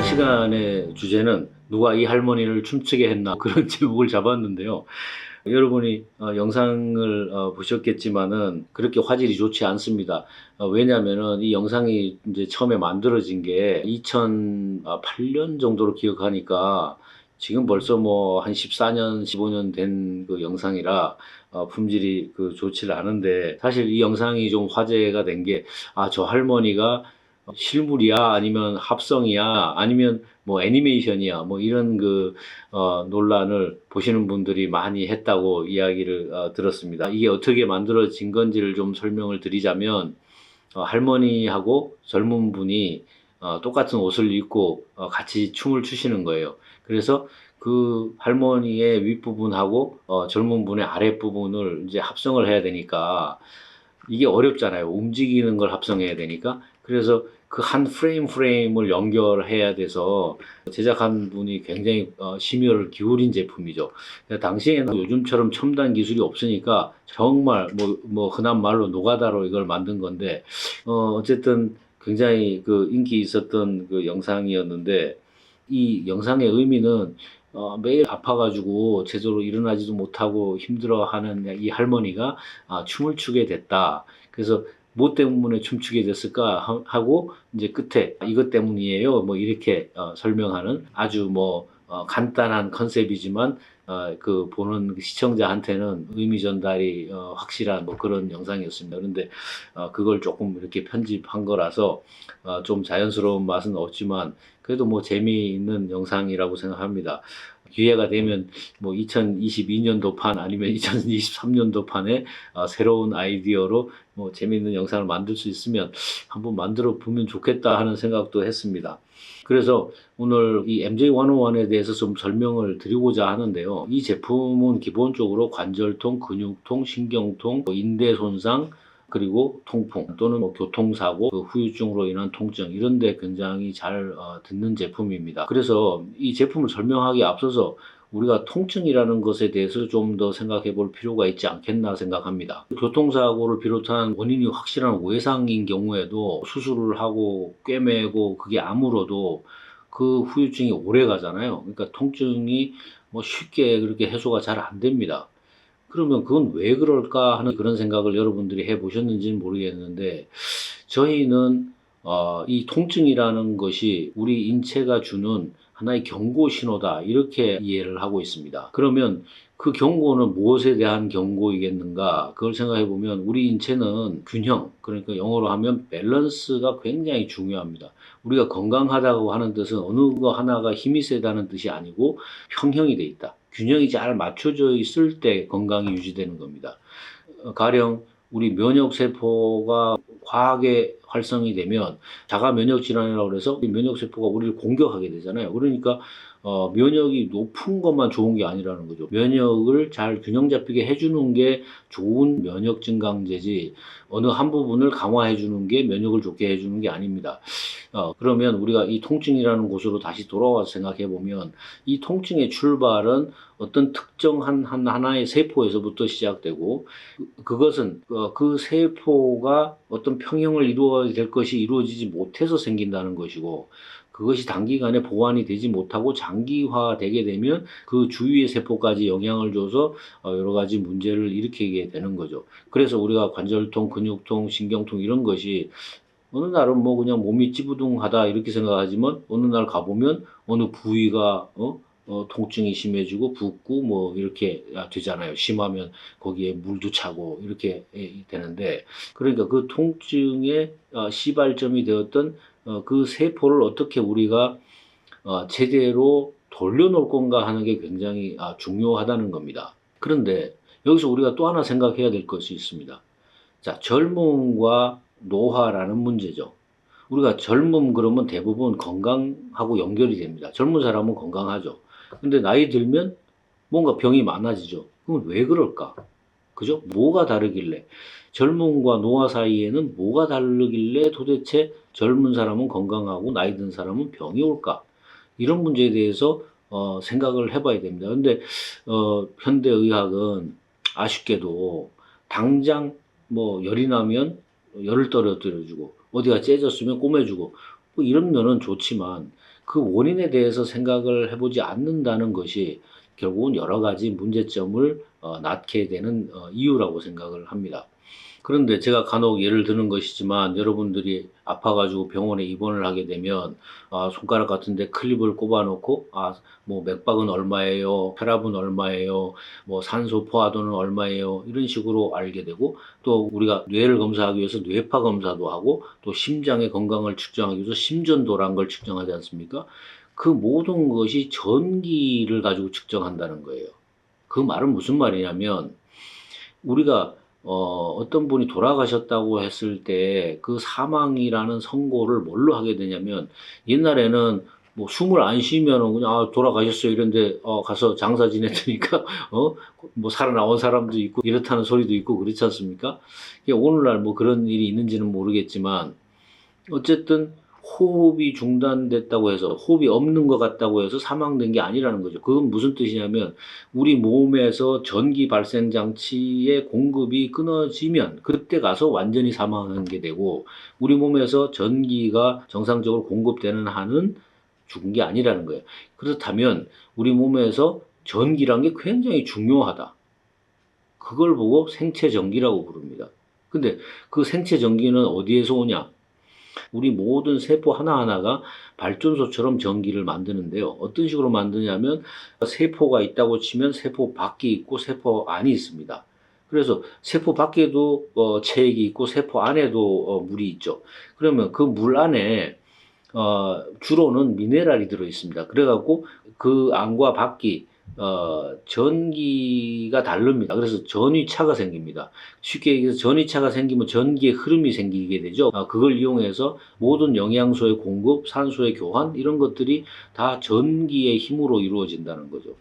시간의 주제는 누가 이 할머니를 춤추게 했나 그런 제목을 잡았는데요. 여러분이 영상을 보셨겠지만은 그렇게 화질이 좋지 않습니다. 왜냐하면은 이 영상이 이제 처음에 만들어진 게 2008년 정도로 기억하니까 지금 벌써 뭐 한 14년, 15년 된 그 영상이라 품질이 좋지를 않은데, 사실 이 영상이 좀 화제가 된 게, 저 할머니가 실물이야 아니면 합성이야 아니면 뭐 애니메이션이야 뭐 이런 논란을 보시는 분들이 많이 했다고 이야기를 들었습니다. 이게 어떻게 만들어진 건지를 좀 설명을 드리자면, 할머니하고 젊은 분이 똑같은 옷을 입고 같이 춤을 추시는 거예요. 그래서 그 할머니의 윗부분하고 젊은 분의 아랫부분을 이제 합성을 해야 되니까 이게 어렵잖아요. 움직이는 걸 합성해야 되니까. 그래서 그 한 프레임을 연결해야 돼서 제작한 분이 굉장히 심혈을 기울인 제품이죠. 당시에는 요즘처럼 첨단 기술이 없으니까 정말 뭐 흔한 말로 노가다로 이걸 만든 건데, 어쨌든 굉장히 인기 있었던 그 영상이었는데, 이 영상의 의미는 매일 아파가지고 제대로 일어나지도 못하고 힘들어하는 이 할머니가 춤을 추게 됐다. 그래서 뭐 때문에 춤추게 됐을까 하고 이제 끝에 이것 때문이에요. 뭐 이렇게 설명하는 아주 간단한 컨셉이지만 보는 시청자한테는 의미 전달이 확실한 뭐 그런 영상이었습니다. 그런데 그걸 조금 이렇게 편집한 거라서 좀 자연스러운 맛은 없지만 그래도 뭐 재미있는 영상이라고 생각합니다. 기회가 되면 뭐 2022년도판 아니면 2023년도판에 새로운 아이디어로 뭐 재미있는 영상을 만들 수 있으면 한번 만들어 보면 좋겠다 하는 생각도 했습니다. 그래서 오늘 이 MJ101에 대해서 좀 설명을 드리고자 하는데요. 이 제품은 기본적으로 관절통, 근육통, 신경통, 인대 손상, 그리고 통풍 또는 뭐 교통사고, 후유증으로 인한 통증 이런 데 굉장히 잘 듣는 제품입니다. 그래서 이 제품을 설명하기에 앞서서 우리가 통증이라는 것에 대해서 좀 더 생각해 볼 필요가 있지 않겠나 생각합니다. 교통사고를 비롯한 원인이 확실한 외상인 경우에도 수술을 하고 꿰매고 그게 아물어도 그 후유증이 오래 가잖아요. 그러니까 통증이 뭐 쉽게 그렇게 해소가 잘 안 됩니다. 그러면 그건 왜 그럴까 하는 그런 생각을 여러분들이 해 보셨는지는 모르겠는데, 저희는 이 통증이라는 것이 우리 인체가 주는 하나의 경고 신호다 이렇게 이해를 하고 있습니다. 그러면 그 경고는 무엇에 대한 경고이겠는가? 그걸 생각해 보면 우리 인체는 균형, 그러니까 영어로 하면 밸런스가 굉장히 중요합니다. 우리가 건강하다고 하는 뜻은 어느 거 하나가 힘이 세다는 뜻이 아니고 평형이 돼 있다. 균형이 잘 맞춰져 있을 때 건강이 유지되는 겁니다. 가령 우리 면역세포가 과하게 활성이 되면 자가 면역 질환이라고 해서 면역세포가 우리를 공격하게 되잖아요. 그러니까 면역이 높은 것만 좋은 게 아니라는 거죠. 면역을 잘 균형 잡히게 해주는 게 좋은 면역 증강제지, 어느 한 부분을 강화해 주는 게 면역을 좋게 해주는 게 아닙니다. 그러면 우리가 이 통증이라는 곳으로 다시 돌아와서 생각해 보면, 이 통증의 출발은 어떤 특정한 하나의 세포에서부터 시작되고, 그것은 그 세포가 어떤 평형을 이루어야 될 것이 이루어지지 못해서 생긴다는 것이고, 그것이 단기간에 보완이 되지 못하고 장기화되게 되면 그 주위의 세포까지 영향을 줘서 여러 가지 문제를 일으키게 되는 거죠. 그래서 우리가 관절통, 근육통, 신경통 이런 것이 어느 날은 뭐 그냥 몸이 찌부둥하다 이렇게 생각하지만 어느 날 가보면 어느 부위가 통증이 심해지고 붓고 뭐 이렇게 되잖아요. 심하면 거기에 물도 차고 이렇게 되는데, 그러니까 그 통증의 시발점이 되었던 그 세포를 어떻게 우리가 제대로 돌려놓을 건가 하는 게 굉장히 중요하다는 겁니다. 그런데 여기서 우리가 또 하나 생각해야 될 것이 있습니다. 자, 젊음과 노화라는 문제죠. 우리가 젊음 그러면 대부분 건강하고 연결이 됩니다. 젊은 사람은 건강하죠. 근데 나이 들면 뭔가 병이 많아지죠. 그럼 왜 그럴까? 그죠? 뭐가 다르길래? 젊음과 노화 사이에는 뭐가 다르길래 도대체 젊은 사람은 건강하고 나이 든 사람은 병이 올까? 이런 문제에 대해서 생각을 해봐야 됩니다. 근데 현대의학은 아쉽게도 당장 뭐 열이 나면 열을 떨어뜨려주고, 어디가 째졌으면 꼬매주고, 뭐 이런 면은 좋지만 그 원인에 대해서 생각을 해보지 않는다는 것이 결국은 여러 가지 문제점을 낳게 되는 이유라고 생각을 합니다. 그런데 제가 간혹 예를 드는 것이지만 여러분들이 아파가지고 병원에 입원을 하게 되면 손가락 같은데 클립을 꼽아놓고 뭐 맥박은 얼마예요, 혈압은 얼마예요, 뭐 산소 포화도는 얼마예요 이런 식으로 알게 되고 또 우리가 뇌를 검사하기 위해서 뇌파 검사도 하고 또 심장의 건강을 측정하기 위해서 심전도라는 걸 측정하지 않습니까? 그 모든 것이 전기를 가지고 측정한다는 거예요. 그 말은 무슨 말이냐면 우리가 어떤 분이 돌아가셨다고 했을 때 그 사망이라는 선고를 뭘로 하게 되냐면 옛날에는 뭐 숨을 안 쉬면은 그냥 돌아가셨어요 이런데 가서 장사 지냈으니까 뭐 살아나온 사람도 있고 이렇다는 소리도 있고 그렇지 않습니까? 오늘날 뭐 그런 일이 있는지는 모르겠지만 어쨌든 호흡이 중단됐다고 해서 호흡이 없는 것 같다고 해서 사망된 게 아니라는 거죠. 그건 무슨 뜻이냐면 우리 몸에서 전기 발생 장치의 공급이 끊어지면 그때 가서 완전히 사망하는 게 되고 우리 몸에서 전기가 정상적으로 공급되는 한은 죽은 게 아니라는 거예요. 그렇다면 우리 몸에서 전기란 게 굉장히 중요하다. 그걸 보고 생체 전기라고 부릅니다. 근데 그 생체 전기는 어디에서 오냐? 우리 모든 세포 하나하나가 발전소처럼 전기를 만드는데요. 어떤 식으로 만드냐면 세포가 있다고 치면 세포 밖이 있고 세포 안이 있습니다. 그래서 세포 밖에도 체액이 있고 세포 안에도 물이 있죠. 그러면 그 물 안에 주로는 미네랄이 들어 있습니다. 그래갖고 그 안과 밖이 전기가 다릅니다. 그래서 전위차가 생깁니다. 쉽게 얘기해서 전위차가 생기면 전기의 흐름이 생기게 되죠. 그걸 이용해서 모든 영양소의 공급, 산소의 교환 이런 것들이 다 전기의 힘으로 이루어진다는 거죠.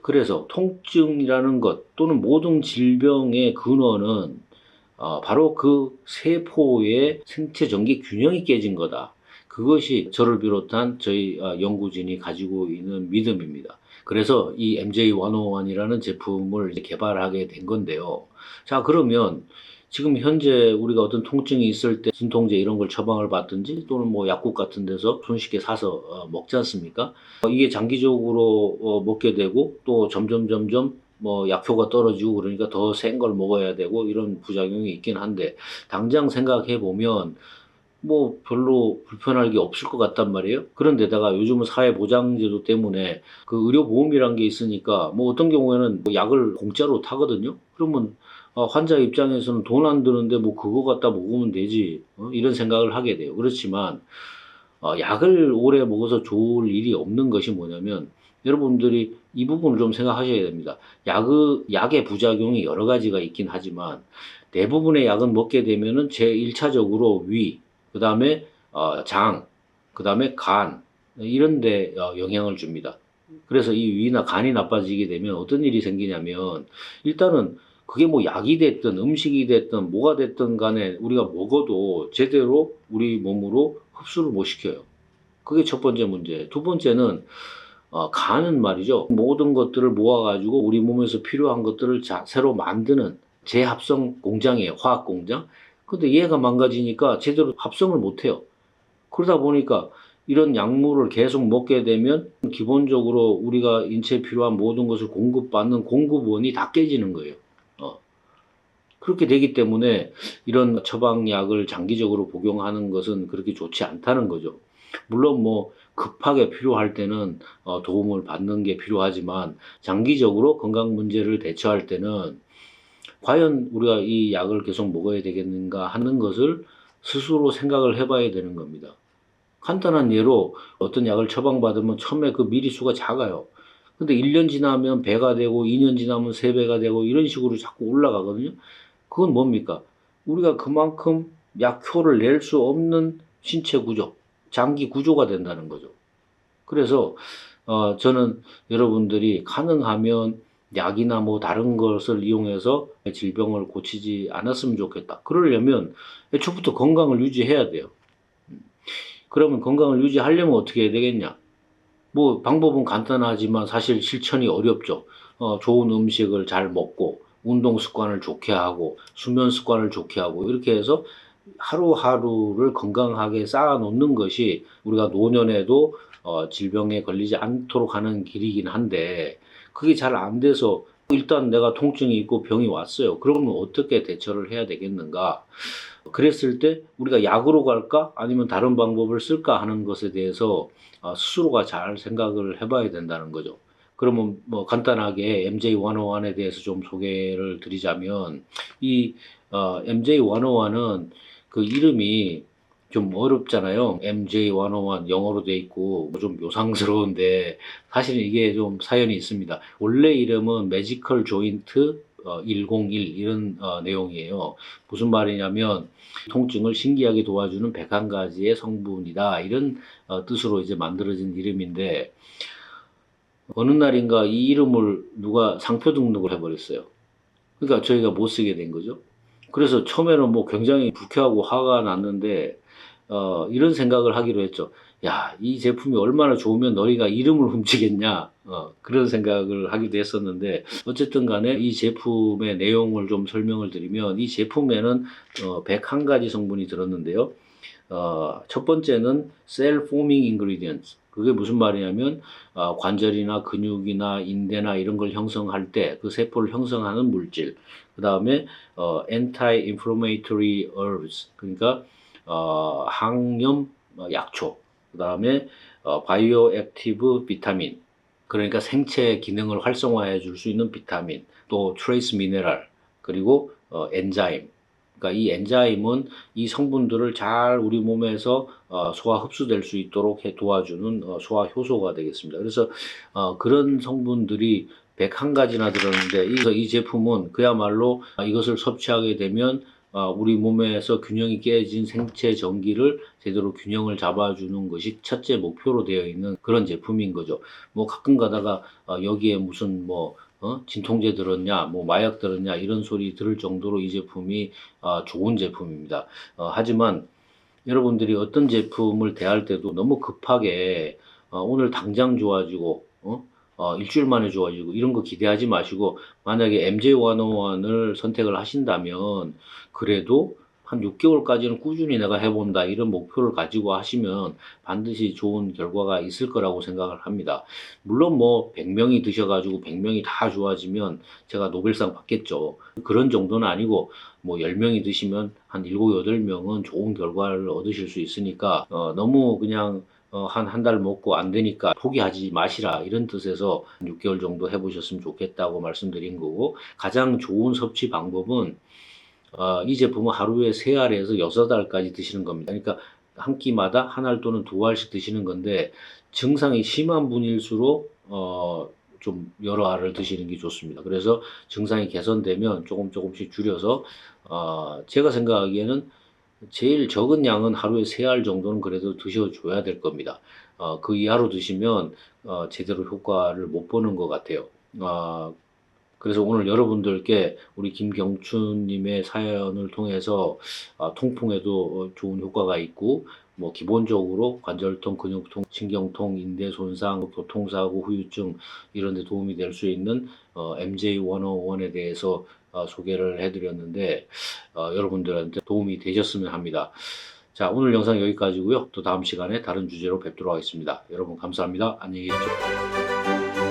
그래서 통증이라는 것 또는 모든 질병의 근원은 바로 그 세포의 생체 전기 균형이 깨진 거다. 그것이 저를 비롯한 저희 연구진이 가지고 있는 믿음입니다. 그래서 이 MJ101이라는 제품을 개발하게 된 건데요. 자, 그러면 지금 현재 우리가 어떤 통증이 있을 때 진통제 이런 걸 처방을 받든지 또는 뭐 약국 같은 데서 손쉽게 사서 먹지 않습니까? 이게 장기적으로 먹게 되고 또 점점 뭐 약효가 떨어지고 그러니까 더 센 걸 먹어야 되고 이런 부작용이 있긴 한데 당장 생각해 보면 뭐 별로 불편할 게 없을 것 같단 말이에요. 그런데다가 요즘은 사회보장제도 때문에 그 의료보험이란 게 있으니까 뭐 어떤 경우에는 뭐 약을 공짜로 타거든요. 그러면 환자 입장에서는 돈 안 드는데 뭐 그거 갖다 먹으면 되지 이런 생각을 하게 돼요. 그렇지만 약을 오래 먹어서 좋을 일이 없는 것이 뭐냐면 여러분들이 이 부분을 좀 생각하셔야 됩니다. 약의 부작용이 여러 가지가 있긴 하지만 대부분의 약은 먹게 되면은 제1차적으로 위, 그 다음에 장, 그 다음에 간 이런 데 영향을 줍니다. 그래서 이 위나 간이 나빠지게 되면 어떤 일이 생기냐면 일단은 그게 뭐 약이 됐든 음식이 됐든 뭐가 됐든 간에 우리가 먹어도 제대로 우리 몸으로 흡수를 못 시켜요. 그게 첫 번째 문제. 두 번째는 간은 말이죠. 모든 것들을 모아가지고 우리 몸에서 필요한 것들을 새로 만드는 재합성 공장이에요. 화학 공장. 근데 얘가 망가지니까 제대로 합성을 못 해요. 그러다 보니까 이런 약물을 계속 먹게 되면 기본적으로 우리가 인체에 필요한 모든 것을 공급받는 공급원이 다 깨지는 거예요. 그렇게 되기 때문에 이런 처방약을 장기적으로 복용하는 것은 그렇게 좋지 않다는 거죠. 물론 뭐 급하게 필요할 때는 도움을 받는 게 필요하지만 장기적으로 건강 문제를 대처할 때는 과연 우리가 이 약을 계속 먹어야 되겠는가 하는 것을 스스로 생각을 해봐야 되는 겁니다. 간단한 예로 어떤 약을 처방받으면 처음에 그 미리수가 작아요. 근데 1년 지나면 배가 되고 2년 지나면 3배가 되고 이런 식으로 자꾸 올라가거든요. 그건 뭡니까? 우리가 그만큼 약효를 낼 수 없는 신체 구조, 장기 구조가 된다는 거죠. 그래서 저는 여러분들이 가능하면 약이나 뭐 다른 것을 이용해서 질병을 고치지 않았으면 좋겠다. 그러려면 애초부터 건강을 유지해야 돼요. 그러면 건강을 유지하려면 어떻게 해야 되겠냐? 뭐 방법은 간단하지만 사실 실천이 어렵죠. 좋은 음식을 잘 먹고 운동 습관을 좋게 하고 수면 습관을 좋게 하고 이렇게 해서 하루하루를 건강하게 쌓아놓는 것이 우리가 노년에도 질병에 걸리지 않도록 하는 길이긴 한데 그게 잘 안 돼서 일단 내가 통증이 있고 병이 왔어요. 그러면 어떻게 대처를 해야 되겠는가? 그랬을 때 우리가 약으로 갈까? 아니면 다른 방법을 쓸까 하는 것에 대해서 스스로가 잘 생각을 해봐야 된다는 거죠. 그러면 뭐 간단하게 MJ101에 대해서 좀 소개를 드리자면 이 MJ101은 그 이름이 좀 어렵잖아요. MJ101 영어로 돼 있고 좀 요상스러운데 사실 이게 좀 사연이 있습니다. 원래 이름은 매지컬 조인트 101 이런 내용이에요. 무슨 말이냐면 통증을 신기하게 도와주는 101가지의 성분이다. 이런 뜻으로 이제 만들어진 이름인데 어느 날인가 이 이름을 누가 상표 등록을 해버렸어요. 그러니까 저희가 못 쓰게 된 거죠. 그래서 처음에는 뭐 굉장히 불쾌하고 화가 났는데 이런 생각을 하기로 했죠. 야, 이 제품이 얼마나 좋으면 너희가 이름을 훔치겠냐. 그런 생각을 하기도 했었는데 어쨌든 간에 이 제품의 내용을 좀 설명을 드리면 이 제품에는 101가지 성분이 들었는데요. 첫 번째는 Cell Forming Ingredients. 그게 무슨 말이냐면 관절이나 근육이나 인대나 이런 걸 형성할 때 그 세포를 형성하는 물질. 그 다음에 Anti-Inflammatory Herbs. 그러니까 항염 약초. 그 다음에 바이오액티브 비타민. 그러니까 생체 기능을 활성화해 줄 수 있는 비타민. 또 트레이스 미네랄. 그리고 엔자임. 그러니까 이 엔자임은 이 성분들을 잘 우리 몸에서 소화 흡수될 수 있도록 도와주는 소화 효소가 되겠습니다. 그래서 그런 성분들이 101가지나 들었는데 이 제품은 그야말로 이것을 섭취하게 되면 우리 몸에서 균형이 깨진 생체 전기를 제대로 균형을 잡아주는 것이 첫째 목표로 되어 있는 그런 제품인 거죠. 뭐 가끔 가다가 여기에 무슨 뭐 진통제 들었냐, 뭐 마약 들었냐 이런 소리 들을 정도로 이 제품이 좋은 제품입니다. 하지만 여러분들이 어떤 제품을 대할 때도 너무 급하게 오늘 당장 좋아지고 일주일 만에 좋아지고 이런 거 기대하지 마시고 만약에 MJ101을 선택을 하신다면 그래도 한 6개월까지는 꾸준히 내가 해본다 이런 목표를 가지고 하시면 반드시 좋은 결과가 있을 거라고 생각을 합니다. 물론 뭐 100명이 드셔가지고 100명이 다 좋아지면 제가 노벨상 받겠죠. 그런 정도는 아니고 뭐 10명이 드시면 한 7, 8명은 좋은 결과를 얻으실 수 있으니까 너무 그냥 한 달 먹고 안 되니까 포기하지 마시라 이런 뜻에서 6개월 정도 해보셨으면 좋겠다고 말씀드린 거고 가장 좋은 섭취 방법은 이 제품은 하루에 3알에서 6알까지 드시는 겁니다. 그러니까 한 끼마다 한 알 또는 2알씩 드시는 건데 증상이 심한 분일수록 좀 여러 알을 드시는 게 좋습니다. 그래서 증상이 개선되면 조금씩 줄여서 제가 생각하기에는 제일 적은 양은 하루에 3알 정도는 그래도 드셔줘야 될 겁니다. 그 이하로 드시면 제대로 효과를 못 보는 것 같아요. 그래서 오늘 여러분들께 우리 김경춘님의 사연을 통해서 통풍에도 좋은 효과가 있고 뭐 기본적으로 관절통, 근육통, 신경통, 인대 손상, 교통사고, 후유증 이런 데 도움이 될 수 있는 MJ101에 대해서 소개를 해드렸는데 여러분들한테 도움이 되셨으면 합니다. 자, 오늘 영상 여기까지고요. 또 다음 시간에 다른 주제로 뵙도록 하겠습니다. 여러분 감사합니다. 안녕히 계십시오.